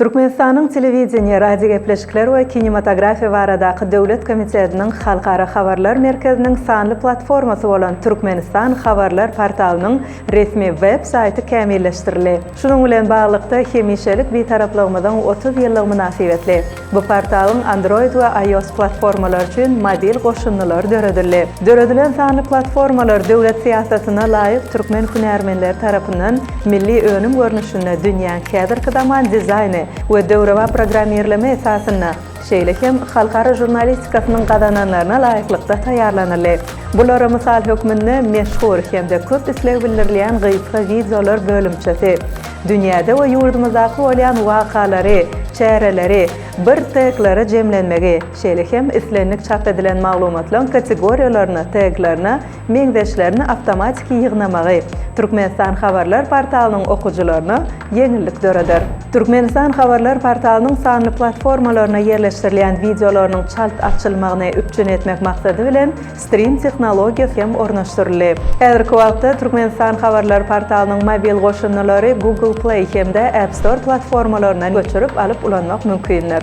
Türkmenistanyň telewiziýa, radio gepleşikleri we kinematografiýa baradaky Döwlet Komitetining Halkara Habarlar Merkeziniň sanly platformasy bolan Türkmenistan Habarlar portalynyň resmi web saýty kämilleşdirildi. Şunuň bilen baglykda hemişelik betarapligymyzdan 30 ýyllyk münasibetli. Bu portalyň Android we iOS platformalar üçin mobil goşunmalar döredildi. Döredilen sanly platformalar döwlet siýasatyna laýyk türkmen hünärmenleri tarapyndan milli önüm görnüşine dünýäň häzirki zaman dizaýny we döwrewa programmerleme esasyna şeýlekem halkara jurnalistikasynyň gadananlaryna laýyklykda taýýarlanýarly. Bulara mysal hökmünde meşhur hemde köp islew bildirilýän gyýsga videolar bölümçesi, dünýäde we ýurdumyzdaky bolýan wakalary, çäreleri, bir taglary jemlenmegi, şeýlekem islenlik çap edilen maglumatlaryň kategoriýalaryna, taglaryna, meňzeşlerini awtomatik ýygnamagy Türkmenistan Habarlar portalynyň okujularyna ýeňillik döredir. Türkmenistan Habarlar portalynyň sanly platformalaryna yerleşdirilen videolarynyň çalt açylmagyny üçin etmek maksady bilen stream tehnologiýasy hem ornaşdyryldy. Häzirki wagtda Türkmenistan Habarlar portalynyň mobil goşunmalary Google Play hemde App Store platformalaryna göçürip alyp ulanmak mümkindir.